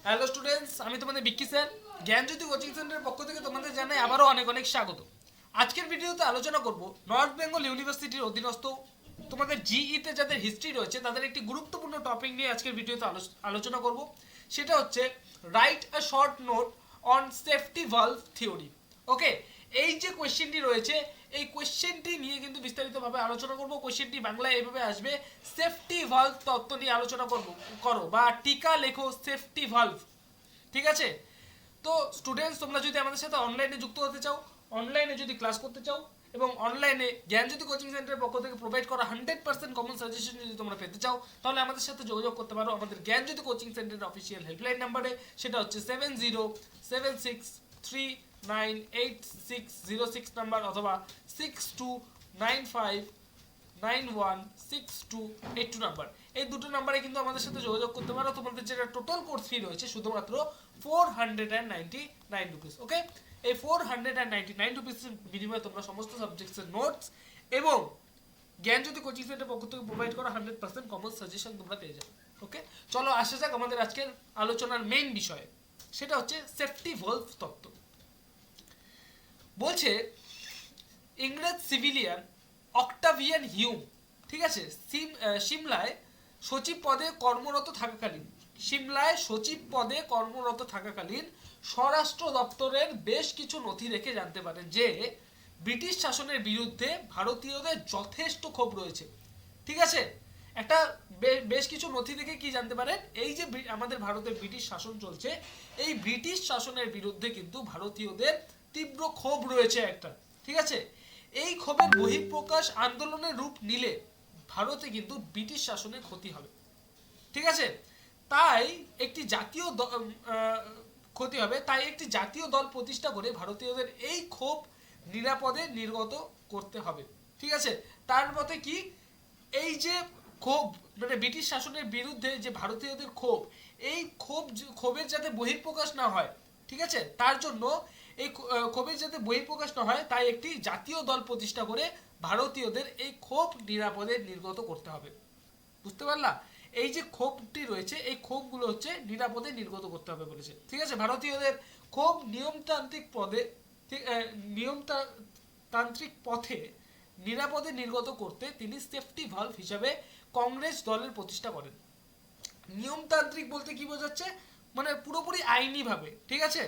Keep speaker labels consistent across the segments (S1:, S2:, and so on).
S1: Hello students, আমি তোমাদের Vicky sir জ্ঞানজ্যোতি coaching সেন্টারের পক্ষ থেকে তোমাদের জানাই আবারও অনেক অনেক স্বাগত। আজকের ভিডিওতে আলোচনা করব নর্থ বেঙ্গল ইউনিভার্সিটির অধীনস্থ তোমাদের জিইতে যাদের হিস্ট্রি রয়েছে তাদের একটি গুরুত্বপূর্ণ টপিক নিয়ে আজকের ভিডিওতে আলোচনা করব। সেটা হচ্ছে write a short note on safety valve theory. Okay, এই যে কোয়েশ্চেনটি রয়েছে এই কোয়েশ্চেনটি নিয়ে কিন্তু বিস্তারিতভাবে আলোচনা করব। কোয়েশ্চেনটি বাংলায় এইভাবে আসবে, সেফটি ভালভ তত্ত্ব নিয়ে আলোচনা করো বা টিকা লেখো সেফটি ভালভ। ঠিক আছে, তো স্টুডেন্টস তোমরা যদি আমাদের সাথে অনলাইনে যুক্ত হতে চাও, অনলাইনে যদি ক্লাস করতে চাও এবং অনলাইনে জ্ঞানজ্যোতি কোচিং সেন্টারের পক্ষ থেকে প্রোভাইড করা 100% কমন সাজেশন যদি তোমরা পেতে চাও, তাহলে আমাদের সাথে যোগাযোগ করতে পারো আমাদের জ্ঞানজ্যোতি কোচিং সেন্টারের অফিসিয়াল হেল্পলাইন নাম্বারে। সেটা হচ্ছে 7076398606 নাম্বার অথবা 6295916282 নাম্বার। এই দুটো নাম্বারে কিন্তু আমাদের সাথে যোগাযোগ করতে পারো। তোমাদের যেটা টোটাল কোর্স ফি রয়েছে শুধুমাত্র 499 রুপিস। ওকে, এই 499 রুপিসের বিনিময়ে তোমরা সমস্ত সাবজেক্টসের নোটস এবং জ্ঞানজ্যোতি কোচিং সেন্টারের পক্ষ থেকে প্রোভাইড করা 100% কমন সাজেশন তোমরা পেয়ে যাবে। ওকে, চলো আসা যাক আমাদের আজকের আলোচনার মেইন বিষয়ে। সেটা হচ্ছে সেফটি ভালভ তত্ত্ব। বলছে ইংরেজ সিভিলিয়ান অক্টাভিয়ান হিউম, ঠিক আছে, সিমলায় সচিব পদে কর্মরত থাকাকালীন স্বরাষ্ট্র দপ্তরের বেশ কিছু নথি দেখে জানতে পারেন যে ব্রিটিশ শাসনের বিরুদ্ধে ভারতীয়দের যথেষ্ট ক্ষোভ রয়েছে। ঠিক আছে, একটা বেশ কিছু নথি দেখে কি জানতে পারেন, এই যে আমাদের ভারতে ব্রিটিশ শাসন চলছে, এই ব্রিটিশ শাসনের বিরুদ্ধে কিন্তু ভারতীয়দের তীব্র ক্ষোভ রয়েছে একটা। ঠিক আছে, এই ক্ষোভের বহিঃপ্রকাশ আন্দোলনের রূপ নিলে ভারতে কিন্তু ব্রিটিশ শাসনের ক্ষতি হবে। ঠিক আছে, তাই একটি জাতীয় দল প্রতিষ্ঠা করে ভারতীয়দের এই ক্ষোভ নিরাপদে নির্গত করতে হবে। ঠিক আছে, তার মতে কি, এই যে ক্ষোভ মানে ব্রিটিশ শাসনের বিরুদ্ধে যে ভারতীয়দের ক্ষোভ, এই ক্ষোভের যাতে বহিঃপ্রকাশ না হয়, ঠিক আছে, তার জন্য এই ক্ষোভের যাতে বহিঃপ্রকাশ না হয় তাই একটি জাতীয় দল প্রতিষ্ঠা করে ভারতীয়দের এই ক্ষোভ নিরাপদে নির্গত করতে হবে। বুঝতে পারলা, এই যে ক্ষোভটি রয়েছে এই ক্ষোভগুলো হচ্ছে নিরাপদে নির্গত করতে হবে বলেছে। ঠিক আছে, ভারতীয়দের ক্ষোভ নিয়মতান্ত্রিক পথে নিরাপদে নির্গত করতে তিনি সেফটি ভালভ হিসাবে কংগ্রেস দলের প্রতিষ্ঠা করেন। নিয়মতান্ত্রিক বলতে কি বোঝাচ্ছে, মানে পুরোপুরি আইনি ভাবে। ঠিক আছে,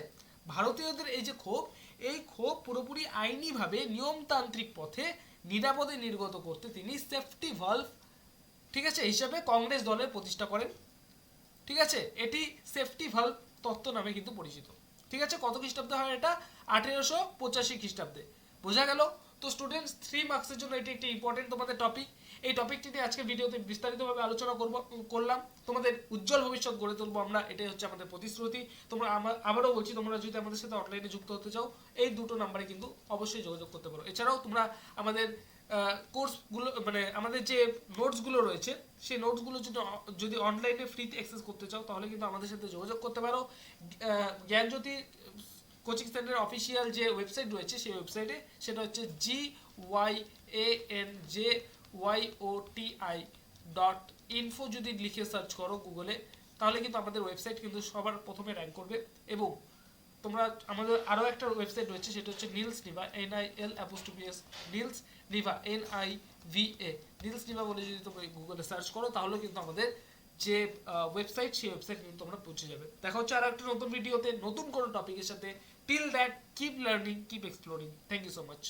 S1: ভারতীয়দের এই যে ক্ষোভ, এই ক্ষোভ পুরোপুরি আইনি ভাবে নিয়মতান্ত্রিক পথে নিরাপদে নির্গত করতে তিনি সেফটি ভালভ, ঠিক আছে, হিসাবে কংগ্রেস দলের প্রতিষ্ঠা করেন। ঠিক আছে, এটি সেফটি ভালভ তত্ত্ব নামে কিন্তু পরিচিত। ঠিক আছে, কত খ্রিস্টাব্দে হয় এটা? 1885 খ্রিস্টাব্দে। বোঝা গেল? তো স্টুডেন্টস 3 মার্কসের জন্য এটি একটি ইম্পর্টেন্ট তোমাদের টপিক। এই টপিকটি নিয়ে আজকের ভিডিওতে বিস্তারিতভাবে আলোচনা করলাম। তোমাদের উজ্জ্বল ভবিষ্যৎ গড়ে তুলবো আমরা, এটাই হচ্ছে আমাদের প্রতিশ্রুতি। তোমরা আবারও বলছি, তোমরা যদি আমাদের সাথে অনলাইনে যুক্ত হতে চাও এই দুটো নাম্বারে কিন্তু অবশ্যই যোগাযোগ করতে পারো। এছাড়াও তোমরা আমাদের কোর্সগুলো মানে আমাদের যে নোটসগুলো রয়েছে সেই নোটসগুলো যদি অনলাইনে ফ্রিতে অ্যাক্সেস করতে চাও তাহলে কিন্তু আমাদের সাথে যোগাযোগ করতে পারো। জ্ঞানজ্যোতি কোচিং সেন্টারের অফিসিয়াল যে ওয়েবসাইট রয়েছে সেই ওয়েবসাইটে, সেটা হচ্ছে GYANJYOTI.info। যদি লিখে সার্চ করো গুগলে তাহলে কিন্তু আমাদের ওয়েবসাইট কিন্তু সবার প্রথমে র্যাঙ্ক করবে। এবং তোমরা আমাদের আরও একটা ওয়েবসাইট রয়েছে, সেটা হচ্ছে নিলস নিভা, NIL নিলস নিভা NIVA, নিলস নিভা বলে যদি তোমরা গুগলে সার্চ করো তাহলে কিন্তু আমাদের যে ওয়েবসাইট সেই ওয়েবসাইট কিন্তু তোমরা পৌঁছে যাবে। দেখা হচ্ছে আর একটা নতুন ভিডিওতে নতুন কোনো টপিকের সাথে। Till that, keep learning, keep exploring. Thank you so much.